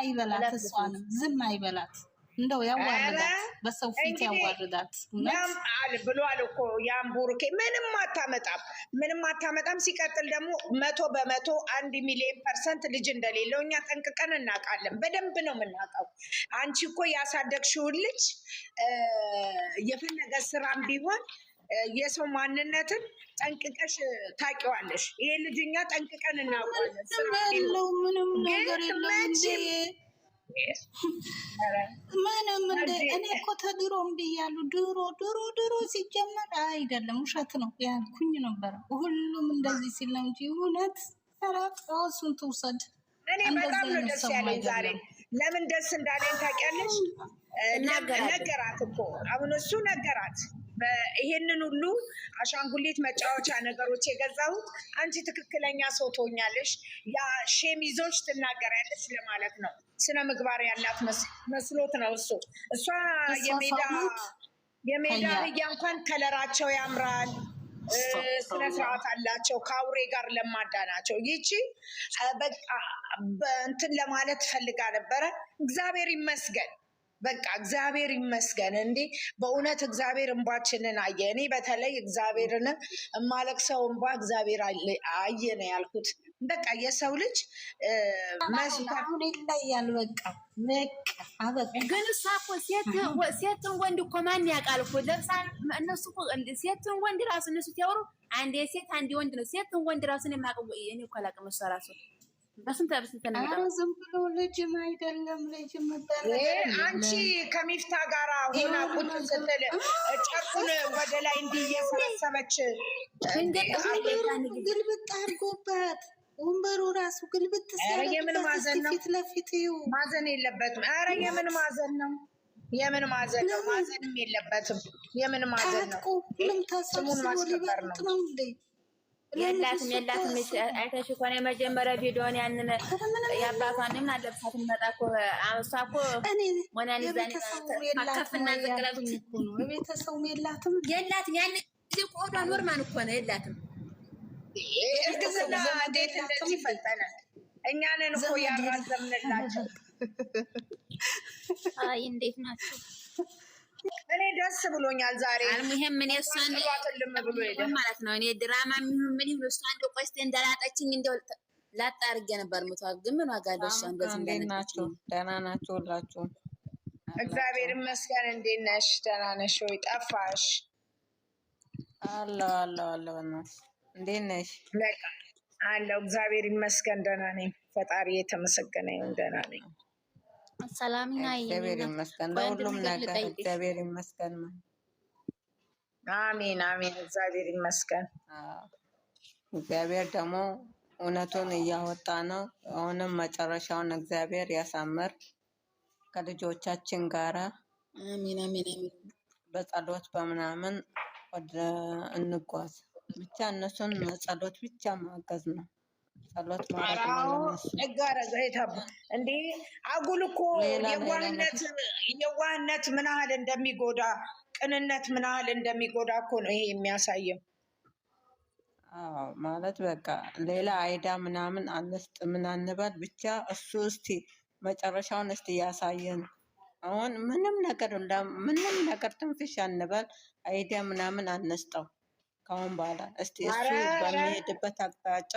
አይበላት፣ እሷንም ዝም አይበላት። እንደው ያዋርዳት፣ በሰው ፊት ያዋርዳት። ብሏል እኮ ያን ቡሩኬ ምንም አታመጣም። ሲቀጥል ደግሞ 100% 1,000,000% ልጅ እንደሌለው እኛ ጠንቅቀን እናውቃለን። በደንብ ነው የምናውቀው። አንቺ እኮ ያሳደግሽውን ልጅ የፈለገ ስራም ቢሆን የሰው ማንነትን ጠንቅቀሽ ታውቂዋለሽ። ይሄ ልጅ እኛ ጠንቅቀን እናውቃለን። ምንም ነገር የለም። ምንም እኔ እኮ ተድሮም ብያለሁ። ድሮ ሲጀመር አይደለም ውሸት ነው ያልኩኝ ነበረ። ሁሉም እንደዚህ ሲል ነው እንጂ እውነት እሱን ትውሰድ። እኔ በጣም ነው ደስ ያለኝ ዛሬ። ለምን ደስ እንዳለኝ ታውቂያለሽ? ነገራት እኮ አሁን እሱ ነገራት። ይሄንን ሁሉ አሻንጉሊት መጫወቻ ነገሮች የገዛሁት አንቺ ትክክለኛ ሰው ትሆኛለሽ፣ ያ ሸሚዞች ትናገሪያለሽ ለማለት ነው። ስነ ምግባር ያላት መስሎት ነው እሱ። እሷ የሜዳ አህያ እንኳን ከለራቸው ያምራል፣ ስነ ስርዓት አላቸው፣ ከአውሬ ጋር ለማዳ ናቸው። ይቺ በቃ እንትን ለማለት ፈልጋ ነበረ። እግዚአብሔር ይመስገን። በቃ እግዚአብሔር ይመስገን። እንዴ በእውነት እግዚአብሔር እንባችንን አየ። እኔ በተለይ እግዚአብሔርን እማለቅሰው እንባ እግዚአብሔር አየ ነው ያልኩት። በቃ የሰው ልጅ አሁን ይለያል። በቃ ግን እሷ እኮ ሴትን ወንድ እኮ ማን ያውቃል እኮ ለብሳ እነሱ ሴትን ወንድ ራሱ እነሱ ሲያወሩ አንዴ ሴት አንዴ ወንድ ነው። ሴትን ወንድ ራሱ እኔ የማውቀው እኔ እኮ አላውቅም። እሷ ራሱ በስንት ዝም ብሎ ልጅም አይደለም ልጅም አንቺ ከሚፍታ ጋር ሆና ቁጭ ስትል ጨርቁን ወደ ላይ እንዲህ እየሰበሰበች ግልብጥ አድርጎባት ወንበሩ ራሱ ግልብጥ የምን ማዘን ነው? ፊት ለፊት ማዘን የለበትም። ኧረ የምን ማዘን ነው? የምን ማዘን ነው? ማዘንም የለበትም። የምን ማዘን ነው? ስሙን ማስከበር ነው። የላትም አይተሽ እኮ ነው የመጀመሪያ ቪዲዮን ያንን የአባቷን ምን አለብሳት መጣ እኮ እሷ እኮ ሞናን ይዛኔ ማከፍና ዘቀላቱ ቤተሰቡም የላትም ያን ቆዳ ኖርማን እኮ ነው የላትም። እርግዝና እንዴት እንደዚህ ፈጠናል? እኛንን እኮ ያራዘምንላቸው። አይ እንዴት ናቸው? እኔ ደስ ብሎኛል ዛሬ። አልሙሂም ምን እሷን ማለት ነው እኔ ድራማ ምን ይሁን እሷ እንደው ቆይስቴ እንዳላጠችኝ እንደው ላጣ አድርጌ ነበር የምትዋግ። ግን ምን ዋጋ አለው? እሷ እንደዚህ እንደናችሁ ደህና ናችሁ ሁላችሁም? እግዚአብሔር ይመስገን። እንዴት ነሽ? ደህና ነሽ ወይ? ጠፋሽ? አለሁ እናት እንዴት ነሽ? አለሁ እግዚአብሔር ይመስገን ደህና ነኝ። ፈጣሪ የተመሰገነ ይሁን ደህና ነኝ። ሰላምና እግዚአብሔር ይመስገን ለሁሉም ነገር እግዚአብሔር ይመስገን። አሜን አሜን። እግዚአብሔር ይመስገን። እግዚአብሔር ደግሞ እውነቱን እያወጣ ነው። አሁንም መጨረሻውን እግዚአብሔር ያሳምር ከልጆቻችን ጋራ። አሜን አሜን። በጸሎት በምናምን ወደ እንጓዝ ብቻ እነሱን ጸሎት ብቻ ማገዝ ነው። ጸሎት ማለት ነው። እንዴ አጉል እኮ የዋህነት ምን ያህል እንደሚጎዳ፣ ቅንነት ምን ያህል እንደሚጎዳ እኮ ነው ይሄ የሚያሳየው። አዎ ማለት በቃ ሌላ አይዳ ምናምን አንስጥ ምን አንበል ብቻ እሱ እስቲ መጨረሻውን እስቲ ያሳየን። አሁን ምንም ነገር ትንፍሽ አንበል፣ አይዳ ምናምን አንስጠው ካሁን በኋላ እስቲ እሱ በሚሄድበት አቅጣጫ።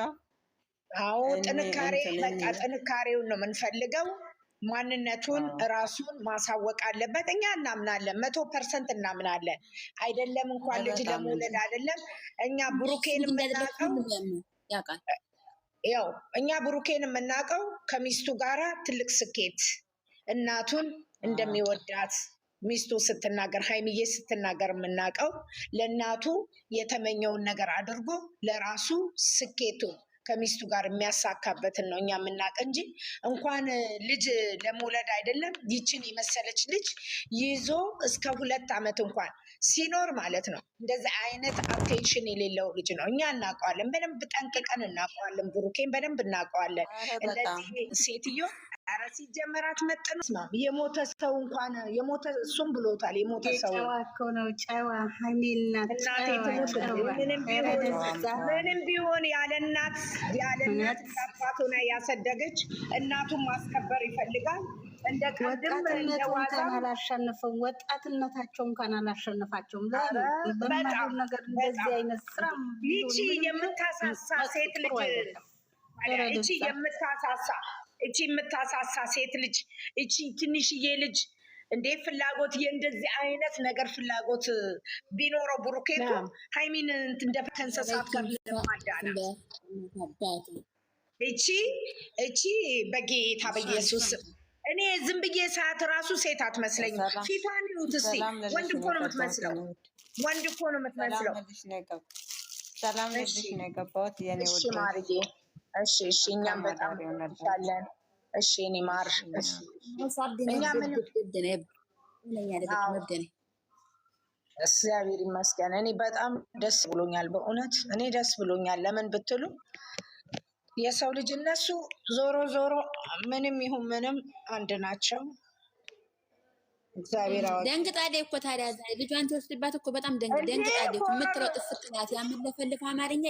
አዎ ጥንካሬውን ነው የምንፈልገው። ማንነቱን ራሱን ማሳወቅ አለበት። እኛ እናምናለን፣ 100% እናምናለን። አይደለም እንኳን ልጅ ለመውለድ አይደለም እኛ ብሩኬን የምናውቀው ከሚስቱ ጋራ ትልቅ ስኬት፣ እናቱን እንደሚወዳት ሚስቱ ስትናገር ሀይሚዬ ስትናገር የምናውቀው ለእናቱ የተመኘውን ነገር አድርጎ ለራሱ ስኬቱን ከሚስቱ ጋር የሚያሳካበትን ነው እኛ የምናውቅ እንጂ እንኳን ልጅ ለመውለድ አይደለም ይችን የመሰለች ልጅ ይዞ እስከ 2 ዓመት እንኳን ሲኖር ማለት ነው። እንደዚህ አይነት አቴንሽን የሌለው ልጅ ነው። እኛ እናውቀዋለን፣ በደንብ ጠንቅቀን እናውቀዋለን። ብሩኬን በደንብ እናውቀዋለን። እንደዚህ ሴትዮ ኧረ ሲጀመራት መጥነ የሞተ ሰው እንኳን የሞተ እሱም ብሎታል። የሞተ ሰው ጨዋ እኮ ነው ጨዋ ሀይሚና እናቴ ትሙት ምንም ቢሆን ያለ እናት አባት ሆና ያሳደገች እናቱን ማስከበር ይፈልጋል። እንደ ቀድም ወጣትነቱን አላሸነፈም። ወጣትነታቸውን እንኳን አላሸነፋቸውም። በማይሆን ነገር እንደዚህ አይነት ስራ ይቺ የምታሳሳ ሴት ልጅ ይቺ የምታሳሳ ሴት ልጅ ይቺ ትንሽዬ ልጅ እንዴ ፍላጎት የእንደዚህ አይነት ነገር ፍላጎት ቢኖረው ብሩኬቱ ሃይሚን እንደ ከእንስሳት ጋር ለማዳናት እቺ በጌታ በኢየሱስ እኔ ዝም ብዬ ሰዓት ራሱ ሴት አትመስለኝም። ፊቷን ይሁት እስቲ ወንድ እኮ ነው የምትመስለው። ሰላም ልጅ ነው የገባሁት የኔ ወደ ማርዬ። እሺ እኛም በጣም እንሻለን። እሺ እኔ ማር እኛ ምን እግዚአብሔር ይመስገን። እኔ በጣም ደስ ብሎኛል፣ በእውነት እኔ ደስ ብሎኛል። ለምን ብትሉ የሰው ልጅ እነሱ ዞሮ ምንም ይሁን ምንም አንድ ናቸው። እግዚአብሔር አወጣ። ደንግጣዴ እኮ ታዲያ ልጇን ትወስድባት እኮ በጣም ደንግጣዴ እኮ የምትለው ጥፍጥ ናት። ያምለፈልፍ አማርኛ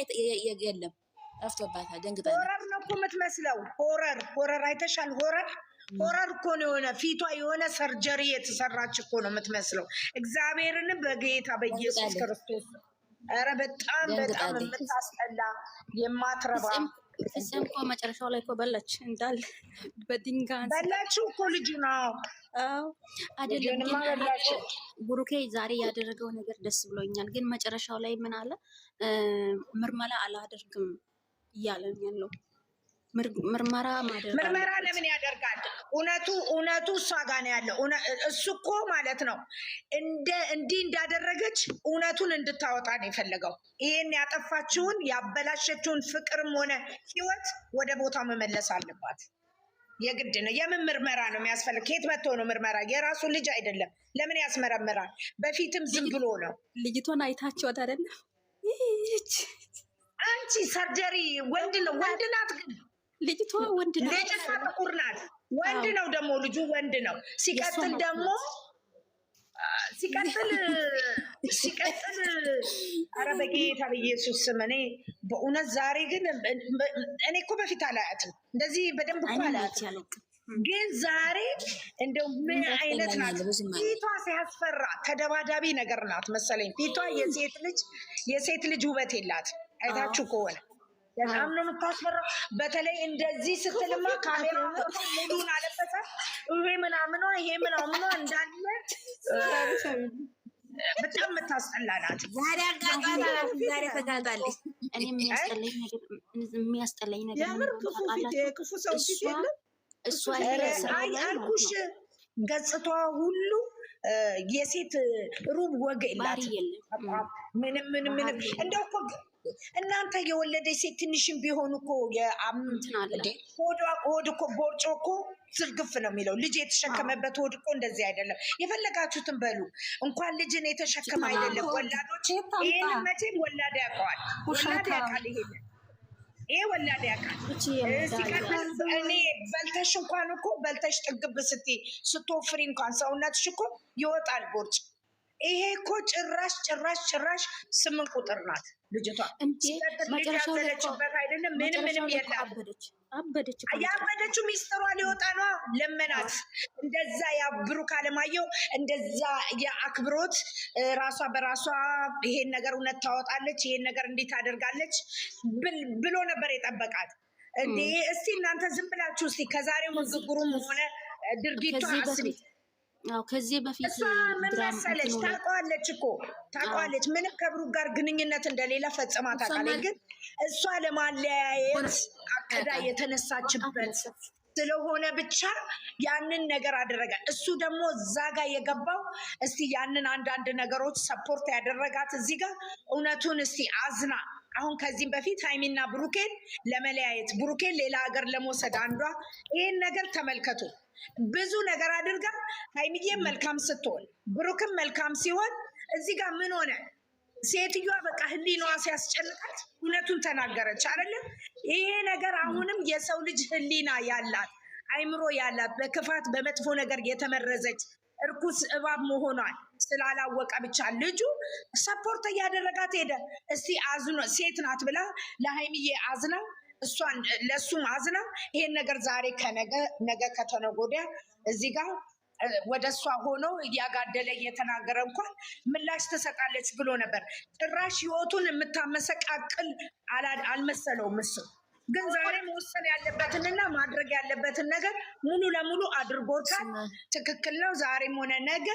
የለም ጠፍቶባታል። ደንግጣዴ ሆረር ነው እኮ የምትመስለው። ሆረር አይተሻል? ሆረር እኮ ነው የሆነ ፊቷ የሆነ ሰርጀሪ የተሰራች እኮ ነው የምትመስለው። እግዚአብሔርን በጌታ በኢየሱስ ክርስቶስ ኧረ በጣም የምታስጠላ የማትረባ ፍጽም እኮ መጨረሻው ላይ እኮ በላች እንዳለ በድንጋይ በላችሁ እኮ ልጁ ነው አይደለም። ብሩኬ ዛሬ ያደረገው ነገር ደስ ብሎኛል፣ ግን መጨረሻው ላይ ምን አለ? ምርመራ አላደርግም እያለን ያለው ምርመራ ለምን ያደርጋል? እውነቱ እሷ ጋር ነው ያለው። እሱ እኮ ማለት ነው እንዲህ እንዳደረገች እውነቱን እንድታወጣ ነው የፈለገው። ይሄን ያጠፋችውን ያበላሸችውን ፍቅርም ሆነ ህይወት ወደ ቦታ መመለስ አለባት። የግድ ነው። የምን ምርመራ ነው የሚያስፈልግ? ከየት መጥቶ ነው ምርመራ? የራሱ ልጅ አይደለም። ለምን ያስመረምራል? በፊትም ዝም ብሎ ነው። ልጅቷን አይታችኋት አይደለም? አንቺ ሰርጀሪ ወንድ ናት ግን ልጅቷ ወንድ ነው። ልጅቷ ጥቁር ናት። ወንድ ነው ደግሞ ልጁ ወንድ ነው። ሲቀጥል ኧረ በጌታ በኢየሱስ ስም እኔ በእውነት ዛሬ ግን እኔ እኮ በፊት አላያትም እንደዚህ በደንብ እኮ አላያትም፣ ግን ዛሬ እንደው ምን አይነት ናት ፊቷ ሲያስፈራ ተደባዳቢ ነገር ናት መሰለኝ ፊቷ። የሴት ልጅ ውበት የላት አይታችሁ ከሆነ በጣም ነው የምታስፈራው። በተለይ እንደዚህ ስትልማ ካሜራ ሙሉን አለበሰ ይሄ ምናምኗ እንዳለ በጣም የምታስጠላ ናት። ዛሬ ተጋጣለች። እኔ የሚያስጠላኝ ነገር ክፉ ሰው ፊት የለም እሷ አልኩሽ፣ ገጽቷ ሁሉ የሴት ሩብ ወግ የላት። ምንም እንደው እኮ እናንተ የወለደች ሴት ትንሽም ቢሆኑ እኮ ሆድ እኮ ቦርጮ እኮ ዝርግፍ ነው የሚለው። ልጅ የተሸከመበት ሆድ እኮ እንደዚህ አይደለም። የፈለጋችሁትን በሉ። እንኳን ልጅን የተሸከመ አይደለም ወላዶች። ይህን መቼም ወላድ ያውቀዋል። ወላድ ያውቃል። ይሄ ወላድ ያውቃል። ሲቀጥል እኔ በልተሽ እንኳን እኮ በልተሽ ጥግብ ስትወፍሪ እንኳን ሰውነትሽ እኮ ይወጣል ቦርጭ። ይሄ እኮ ጭራሽ 8 ቁጥር ናት ልጅቷ። ያዘለችበት አይደለም ምንም የለም። ያበደችው ሚስጥሯ ሊወጣ ነው። ለመናት እንደዛ ብሩክ አለማየሁ እንደዛ የአክብሮት ራሷ በራሷ ይሄን ነገር እውነት ታወጣለች፣ ይሄን ነገር እንዴት ታደርጋለች ብሎ ነበር የጠበቃት። እንዴ እስቲ እናንተ ዝም ብላችሁ እስቲ ከዛሬው ንግግሩም ሆነ ድርጊቷ አስቢ። ከዚህ በፊት እሷ ምን መሰለች ታውቃለች ምንም ከብሩክ ጋር ግንኙነት እንደሌለ ፈጽማ ታውቃለች። ግን እሷ ለማለያየት አቅዳ የተነሳችበት ስለሆነ ብቻ ያንን ነገር አደረገ። እሱ ደግሞ እዛ ጋር የገባው እስቲ ያንን አንዳንድ ነገሮች ሰፖርት ያደረጋት እዚህ ጋር እውነቱን እስቲ አዝና አሁን ከዚህም በፊት ሃይሚና ብሩኬን ለመለያየት ብሩኬን ሌላ ሀገር ለመውሰድ አንዷ ይሄን ነገር ተመልከቱ። ብዙ ነገር አድርጋ ሃይሚዬም መልካም ስትሆን ብሩክም መልካም ሲሆን እዚህ ጋር ምን ሆነ? ሴትዮዋ በቃ ህሊናዋ ሲያስጨንቃት እውነቱን ተናገረች አይደለም? ይሄ ነገር አሁንም የሰው ልጅ ህሊና ያላት አይምሮ ያላት በክፋት በመጥፎ ነገር የተመረዘች እርኩስ እባብ መሆኗን ስላላወቀ ብቻ ልጁ ሰፖርት እያደረጋት ሄደ። እስቲ አዝኖ ሴት ናት ብላ ለሀይሚዬ አዝና እሷን ለሱም አዝና ይሄን ነገር ዛሬ ነገ ከተነገ ወዲያ እዚህ ጋር ወደ እሷ ሆኖ እያጋደለ እየተናገረ እንኳን ምላሽ ትሰጣለች ብሎ ነበር። ጭራሽ ህይወቱን የምታመሰቃቅል አልመሰለውም እሱ። ግን ዛሬ መወሰን ያለበትንና ማድረግ ያለበትን ነገር ሙሉ ለሙሉ አድርጎታል። ትክክል ነው። ዛሬም ሆነ ነገ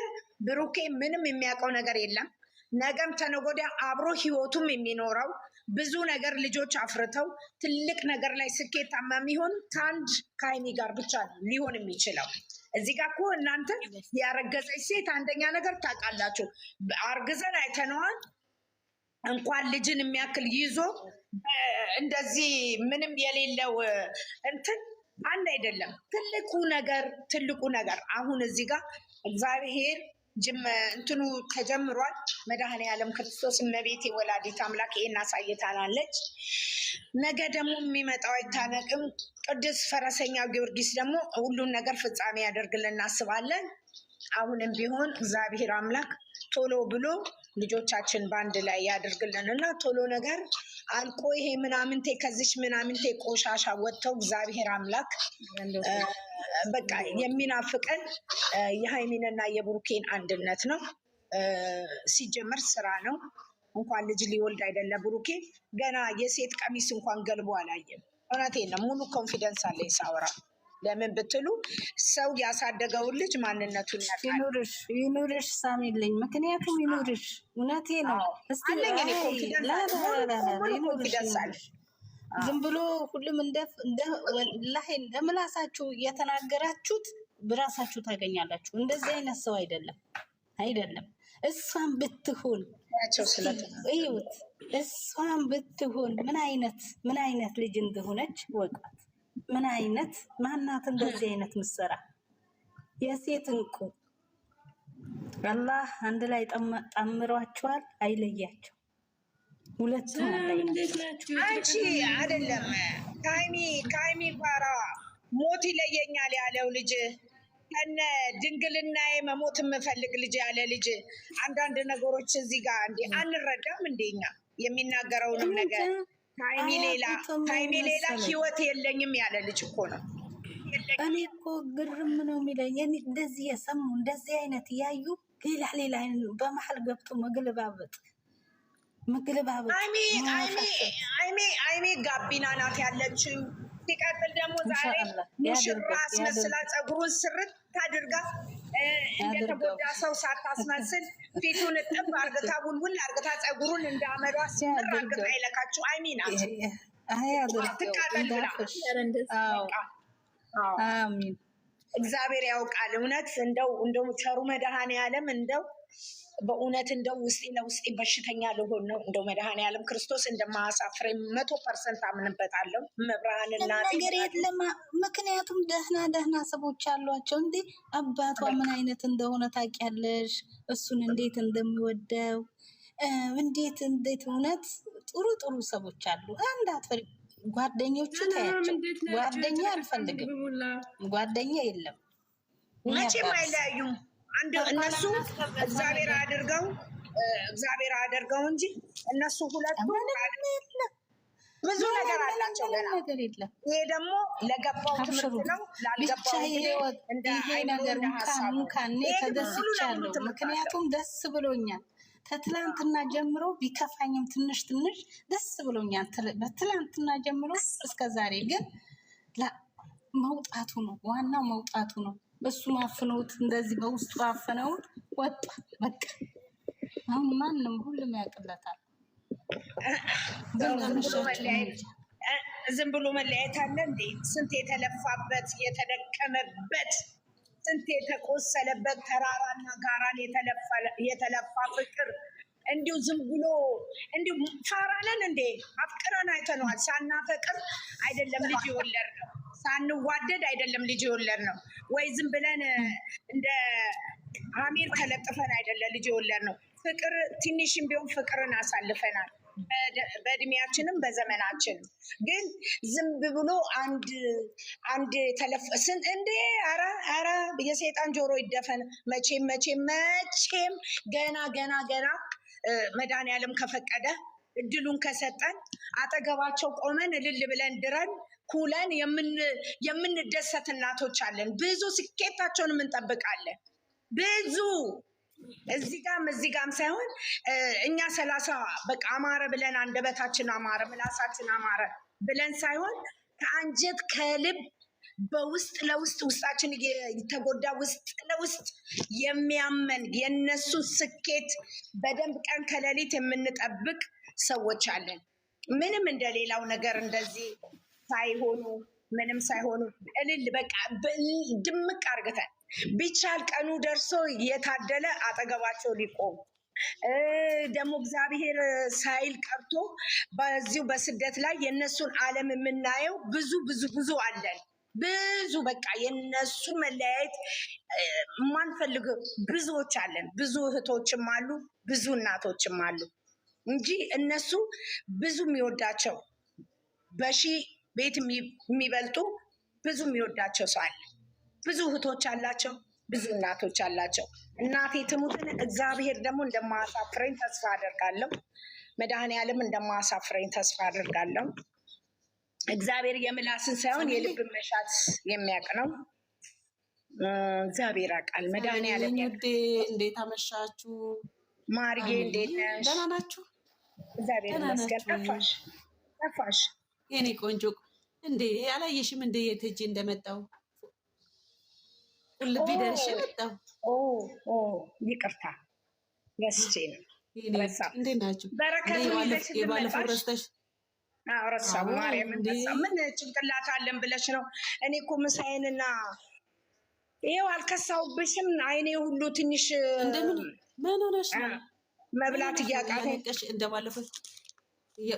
ብሩኬ ምንም የሚያውቀው ነገር የለም። ነገም ተነገ ወዲያ አብሮ ህይወቱም የሚኖረው ብዙ ነገር ልጆች አፍርተው ትልቅ ነገር ላይ ስኬታማ የሚሆን ከአንድ ከሀይሚ ጋር ብቻ ሊሆን የሚችለው። እዚህ ጋር እኮ እናንተ ያረገዘች ሴት አንደኛ ነገር ታውቃላችሁ፣ አርግዘን አይተነዋል። እንኳን ልጅን የሚያክል ይዞ እንደዚህ ምንም የሌለው እንትን አንድ አይደለም። ትልቁ ነገር አሁን እዚህ ጋር እግዚአብሔር እንትኑ ተጀምሯል። መድኃኔዓለም ክርስቶስ እመቤቴ ወላዲት አምላክ ይሄን አሳይታናለች። ነገ ደግሞ የሚመጣው አይታነቅም። ቅዱስ ፈረሰኛ ጊዮርጊስ ደግሞ ሁሉን ነገር ፍጻሜ ያደርግልን እናስባለን። አሁንም ቢሆን እግዚአብሔር አምላክ ቶሎ ብሎ ልጆቻችን በአንድ ላይ ያደርግልን እና ቶሎ ነገር አልቆ ይሄ ምናምንቴ ከዚች ምናምንቴ ቆሻሻ ወጥተው እግዚአብሔር አምላክ በቃ የሚናፍቀን የሀይሚንና የብሩኬን አንድነት ነው። ሲጀመር ስራ ነው። እንኳን ልጅ ሊወልድ አይደለ ብሩኬ ገና የሴት ቀሚስ እንኳን ገልቦ አላየም። እውነቴን ነው። ሙሉ ኮንፊደንስ አለኝ ሳወራ። ለምን ብትሉ ሰው ያሳደገውን ልጅ ማንነቱን ያውቃል። ይኑርሽ ሳሚልኝ፣ ምክንያቱም ይኑርሽ። እውነቴ ነው። አለኝ እኔ ኮንፊደንስ አለ። ዝም ብሎ ሁሉም እንደምላሳችሁ እየተናገራችሁት ብራሳችሁ ታገኛላችሁ። እንደዚህ አይነት ሰው አይደለም። እሷን ብትሆን እዩት፣ እሷን ብትሆን ምን አይነት ልጅ እንደሆነች ወቃት። ምን አይነት ማናት እንደዚህ አይነት ምሰራ የሴት እንቁ አላህ አንድ ላይ ጠምሯቸዋል፣ አይለያቸው። ሁለቱም አንቺ አይደለም ከሀይሚ ጋራ ሞት ይለየኛል ያለው ልጅ ከነ ድንግልናዬ መሞት የምፈልግ ልጅ ያለ ልጅ አንዳንድ ነገሮች እዚህ ጋር እንዴ አንረዳም። እንደኛ የሚናገረውንም ነገር ከሀይሚ ሌላ ህይወት የለኝም ያለ ልጅ እኮ ነው። እኔ እኮ ግርም ነው የሚለኝ እንደዚህ የሰሙ እንደዚህ አይነት እያዩ ሌላ በመሀል ገብቶ መግለባበጥ አይሜ ጋቢና ናት ያለችው። ሲቀጥል ደግሞ ዛሬ ሙሽራ አስመስላ ፀጉሩን ስርት አድርጋ እንደተጎዳ ሰው ሳታስመስል ፊቱን እጥብ አርግታ ውልውል አርግታ ፀጉሩን እንዳመዷ ስር አርግታ አይለካችሁ አይሚ ናት። ትቃጠል ብላ አሚን። እግዚአብሔር ያውቃል። እውነት እንደው ቸሩ መድኃኔዓለም እንደው በእውነት እንደው ውስጤ ለውስጤ በሽተኛ ልሆን ነው። እንደው መድኃኔዓለም ክርስቶስ እንደማያሳፍረኝ 100% አምንበታለሁ። መብርሃን እናቴ ነገር የለም። ምክንያቱም ደህና ሰዎች አሏቸው። እንዴ አባቷ ምን አይነት እንደሆነ ታውቂያለሽ? እሱን እንዴት እንደሚወደው እንዴት እውነት ጥሩ ሰዎች አሉ። አንድ አትፈሪ። ጓደኞቹ ታያቸው። ጓደኛ አልፈልግም። ጓደኛ የለም። መቼም አይለያዩም። እነሱ እግዚአብሔር አድርገው እንጂ እነሱ ሁለቱ ብዙ ነገር አላቸው ገና። ይሄ ደግሞ ለገባው ትምህርት ነው፣ ላልገባው እንደ ነገር ካኔ ተደስቻለሁ። ምክንያቱም ደስ ብሎኛል። ከትላንትና ጀምሮ ቢከፋኝም ትንሽ ደስ ብሎኛል። በትላንትና ጀምሮ እስከ ዛሬ ግን መውጣቱ ነው ዋናው፣ መውጣቱ ነው። በሱ ማፍነውት እንደዚህ በውስጡ አፈነውት ወጣ። በቃ አሁን ማንም ሁሉም ያውቅለታል። ዝም ብሎ መለያየት አለ እንዴ? ስንት የተለፋበት የተደከመበት ስንት የተቆሰለበት ተራራና ጋራን የተለፋ ፍቅር እንዲሁ ዝም ብሎ እንዲሁ ፋራነን እንዴ? አፍቅረን አይተነዋል። ሳናፈቅር አይደለም ልጅ የወለድ ነው፣ ሳንዋደድ አይደለም ልጅ የወለድ ነው። ወይ ዝም ብለን እንደ አሚር ተለጥፈን አይደለም ልጅ የወለድ ነው። ፍቅር ትንሽም ቢሆን ፍቅርን አሳልፈናል። በእድሜያችንም በዘመናችንም ግን ዝም ብሎ አንድ ተለፍስን እንዴ ኧረ የሰይጣን ጆሮ ይደፈን። መቼም ገና መድኃኒዓለም ከፈቀደ እድሉን ከሰጠን አጠገባቸው ቆመን እልል ብለን ድረን ኩለን የምንደሰት እናቶች አለን። ብዙ ስኬታቸውን እንጠብቃለን። ብዙ እዚህ ጋም ሳይሆን እኛ 30 በቃ አማረ ብለን አንደበታችን አማረ ምላሳችን አማረ ብለን ሳይሆን ከአንጀት ከልብ በውስጥ ለውስጥ ውስጣችን የተጎዳ ውስጥ ለውስጥ የሚያመን የነሱ ስኬት በደንብ ቀን ከሌሊት የምንጠብቅ ሰዎች አለን። ምንም እንደሌላው ነገር እንደዚህ ሳይሆኑ ምንም ሳይሆኑ እልል በቃ ድምቅ አርግተን ቢቻል ቀኑ ደርሶ የታደለ አጠገባቸው ሊቆም ደግሞ እግዚአብሔር ሳይል ቀርቶ በዚሁ በስደት ላይ የነሱን ዓለም የምናየው ብዙ አለን። ብዙ በቃ የነሱን መለያየት የማንፈልግ ብዙዎች አለን። ብዙ እህቶችም አሉ፣ ብዙ እናቶችም አሉ እንጂ እነሱ ብዙ የሚወዳቸው በሺ ቤት የሚበልጡ ብዙ የሚወዳቸው ሰው አለ። ብዙ እህቶች አላቸው፣ ብዙ እናቶች አላቸው። እናቴ ትሙትን እግዚአብሔር ደግሞ እንደማያሳፍረኝ ተስፋ አደርጋለሁ። መድኃኒዓለም እንደማያሳፍረኝ ተስፋ አደርጋለሁ። እግዚአብሔር የምላስን ሳይሆን የልብን መሻት የሚያውቅ ነው። እግዚአብሔር ያውቃል። መድኃኒዓለም እንዴት አመሻችሁ? ማርዬ እንዴት ነሽ? ደህና ናችሁ? እግዚአብሔር ይመስገን። ጠፋሽ የኔ ቆንጆ። እንዴ አላየሽም እንደ የት ሄጄ እንደመጣሁ ቁልቢ ደርሼ መጣሁ። ይቅርታ ረስቼ ነው። እንዴት ናችሁ? በረከቱ የባለፈው ረስተሽ ረሳሁ። ማርያም ምን ጭንቅላት አለን ብለሽ ነው? እኔ እኮ ምሳዬንና ይኸው አልከሳሁብሽም። አይኔ ሁሉ ትንሽ ምን ሆነሽ ነው? መብላት እያቃተኝ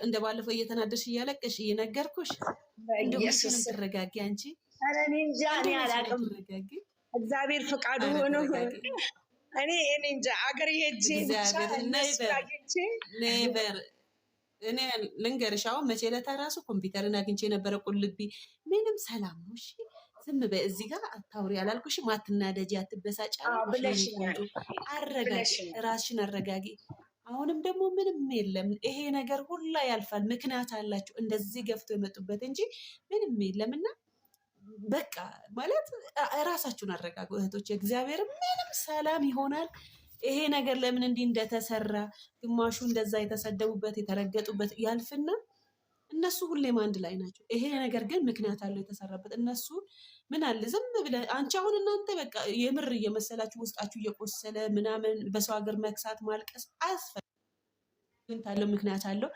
እንደባለፈው እየተናደሽ እያለቀሽ እየነገርኩሽ ኢየሱስ ትረጋጊ አንቺ። ኧረ እኔ እንጃ፣ እኔ አላውቅም። እግዚአብሔር ፍቃዱ ሆኖ እኔ እንጃ አገር ሄጄ ኔቨር እኔ ልንገርሽ፣ አሁን መቼ ዕለት እራሱ ኮምፒውተርን አግኝቼ የነበረ ቁልቢ ምንም ሰላም ነው። እሺ ዝም በይ፣ እዚህ ጋር አታውሪ አላልኩሽም? አትናደጂ፣ አትበሳጭ ብለሽኛል። አረጋጊ፣ ራስሽን አረጋጊ። አሁንም ደግሞ ምንም የለም፣ ይሄ ነገር ሁላ ያልፋል። ምክንያት አላቸው እንደዚህ ገፍቶ የመጡበት እንጂ ምንም የለም። እና በቃ ማለት ራሳችሁን አረጋጉ እህቶች። እግዚአብሔር ምንም ሰላም ይሆናል። ይሄ ነገር ለምን እንዲህ እንደተሰራ ግማሹ እንደዛ የተሰደቡበት የተረገጡበት ያልፍና እነሱ ሁሌም አንድ ላይ ናቸው። ይሄ ነገር ግን ምክንያት አለው የተሰራበት። እነሱ ምን አለ ዝም ብለህ አንቺ አሁን እናንተ በቃ የምር እየመሰላችሁ ውስጣችሁ እየቆሰለ ምናምን በሰው ሀገር መክሳት ማልቀስ አያስፈልግም። ታለው ምክንያት አለው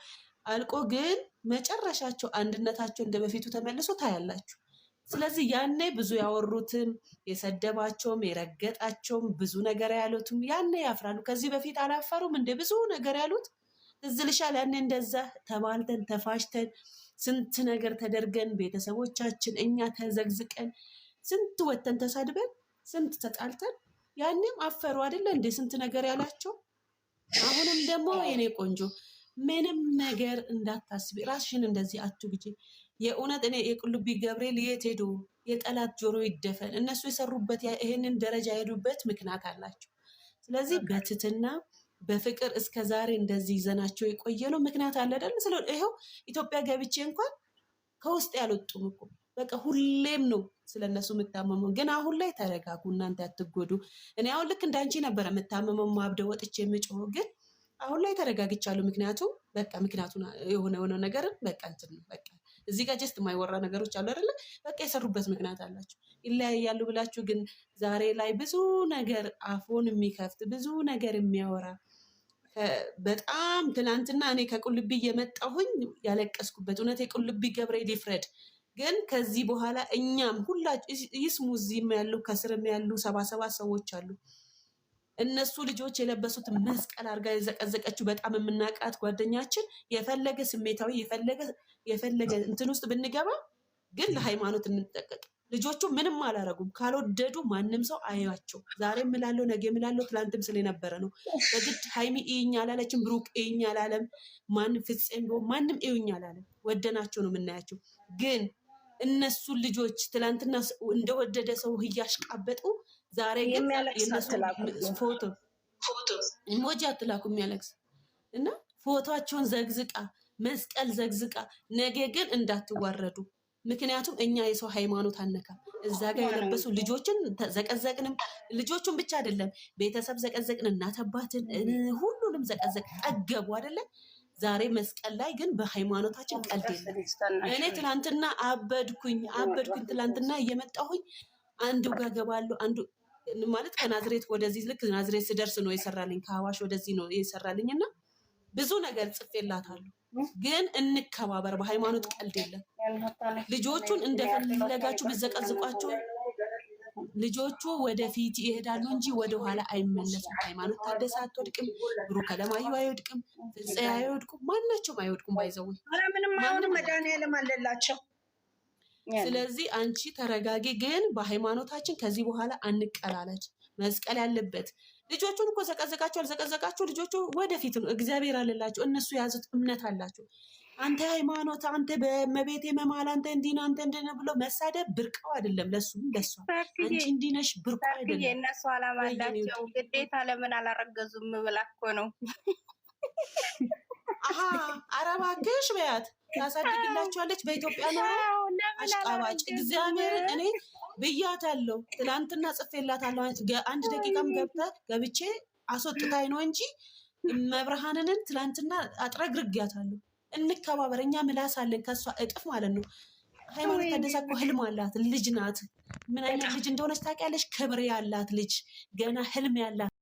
አልቆ ግን መጨረሻቸው አንድነታቸው እንደ በፊቱ ተመልሶ ታያላችሁ። ስለዚህ ያኔ ብዙ ያወሩትም የሰደባቸውም የረገጣቸውም ብዙ ነገር ያሉትም ያኔ ያፍራሉ። ከዚህ በፊት አላፈሩም እንደ ብዙ ነገር ያሉት ትዝ ይልሻል? ያኔ እንደዛ ተባልተን ተፋሽተን ስንት ነገር ተደርገን ቤተሰቦቻችን እኛ ተዘግዝቀን ስንት ወተን ተሳድበን ስንት ተጣልተን ያኔም አፈሩ አይደለ እንደ ስንት ነገር ያላቸው። አሁንም ደግሞ የኔ ቆንጆ ምንም ነገር እንዳታስቢ፣ ራስሽን እንደዚህ አትግጂ። የእውነት እኔ የቁልቢ ገብርኤል የት ሄዶ የጠላት ጆሮ ይደፈን። እነሱ የሰሩበት ይህንን ደረጃ የሄዱበት ምክንያት አላቸው። ስለዚህ በትትና በፍቅር እስከ ዛሬ እንደዚህ ይዘናቸው የቆየ ነው ምክንያት አለ አይደል? ስለሆነ ይኸው ኢትዮጵያ ገብቼ እንኳን ከውስጥ ያልወጡም እኮ በቃ ሁሌም ነው ስለነሱ የምታመመው። ግን አሁን ላይ ተረጋጉ፣ እናንተ አትጎዱ። እኔ አሁን ልክ እንዳንቺ ነበረ የምታመመው ማብደው ወጥቼ የምጮህ፣ ግን አሁን ላይ ተረጋግቻለሁ። ምክንያቱም በቃ ምክንያቱን የሆነ ነገርን በቃ እንትን ነው በቃ እዚህ ጋር ጀስት የማይወራ ነገሮች አሉ አይደለ? በቃ የሰሩበት ምክንያት አላቸው። ይለያያሉ ብላችሁ ግን ዛሬ ላይ ብዙ ነገር አፎን የሚከፍት ብዙ ነገር የሚያወራ በጣም ትናንትና እኔ ከቁልቢ እየመጣሁኝ ያለቀስኩበት እውነት የቁልቢ ገብርኤል ይፍረድ። ግን ከዚህ በኋላ እኛም ሁላችሁ ይስሙ፣ እዚህም ያሉ ከስርም ያሉ 77 ሰዎች አሉ። እነሱ ልጆች የለበሱት መስቀል አድርጋ የዘቀዘቀችው በጣም የምናውቃት ጓደኛችን የፈለገ ስሜታዊ የፈለገ እንትን ውስጥ ብንገባ ግን ለሃይማኖት እንጠቀቅ። ልጆቹ ምንም አላረጉም። ካልወደዱ ማንም ሰው አያቸው። ዛሬ እምላለሁ ነገ እምላለሁ ትላንትም ስለነበረ ነው። በግድ ሀይሚ እይኝ አላለችም፣ ብሩክ እይኝ አላለም፣ ማንም ፍፄም ቢሆን ማንም እዩኝ አላለም። ወደናቸው ነው የምናያቸው። ግን እነሱ ልጆች ትላንትና እንደወደደ ሰው እያሽቃበጡ ዛሬ ግን የነሱ ፎቶ ኢሞጂ አትላኩ የሚያለቅስ እና ፎቶቸውን ዘግዝቃ መስቀል ዘግዝቃ ነገ ግን እንዳትዋረዱ። ምክንያቱም እኛ የሰው ሃይማኖት አነካም። እዛ ጋር የለበሱ ልጆችን ዘቀዘቅንም፣ ልጆቹን ብቻ አይደለም ቤተሰብ ዘቀዘቅን፣ እናት አባትን ሁሉንም ዘቀዘቅ ጠገቡ አይደለም። ዛሬ መስቀል ላይ ግን በሃይማኖታችን ቀልድ የለም። እኔ ትላንትና አበድኩኝ ትላንትና እየመጣሁኝ አንዱ ጋር ገባለሁ አንዱ ማለት ከናዝሬት ወደዚህ ልክ ናዝሬት ስደርስ ነው የሰራልኝ፣ ከአዋሽ ወደዚህ ነው የሰራልኝ እና ብዙ ነገር ጽፌላታለሁ። ግን እንከባበር፣ በሃይማኖት ቀልድ የለም። ልጆቹን እንደፈለጋችሁ ብዘቀዝቋቸው ልጆቹ ወደፊት ይሄዳሉ እንጂ ወደኋላ አይመለሱም። ሃይማኖት ታደሰ አትወድቅም፣ ብሩክ አለማየሁ አይወድቅም፣ ፍፄ አይወድቁም፣ ማናቸውም አይወድቁም። ባይዘው ምንም መድኃኒዓለም አለላቸው። ስለዚህ አንቺ ተረጋጊ። ግን በሃይማኖታችን ከዚህ በኋላ አንቀላለድ። መስቀል ያለበት ልጆቹን እኮ ዘቀዘቃቸው አልዘቀዘቃቸው ልጆቹ ወደፊት ነው። እግዚአብሔር አለላቸው። እነሱ የያዙት እምነት አላቸው። አንተ ሃይማኖት፣ አንተ በመቤቴ መማል፣ አንተ እንዲና አንተ እንደነ ብሎ መሳደብ ብርቀው አይደለም። ለሱም ለሷ አንቺ እንዲነሽ ብርቀው አይደለም። የእነሱ አላማ አላቸው። ግዴታ ለምን አላረገዙም ብላ እኮ ነው። አሀ አረባክሽ በያት ታሳድግላችኋለች። በኢትዮጵያ ኖሮ አሽቃባጭ እግዚአብሔርን እኔ ብያታለሁ። ትላንትና ጽፌላታለሁ። አንድ ደቂቃም ገብቼ አስወጥታኝ ነው እንጂ መብርሃንንን ትላንትና አጥረግርጊያታለሁ። እንከባበር። እኛ ምላስ አለን ከሷ እጥፍ ማለት ነው። ሃይማኖት ታደሰ እኮ ህልም አላት፣ ልጅ ናት። ምን አይነት ልጅ እንደሆነች ታውቂያለሽ? ክብር ያላት ልጅ፣ ገና ህልም ያላት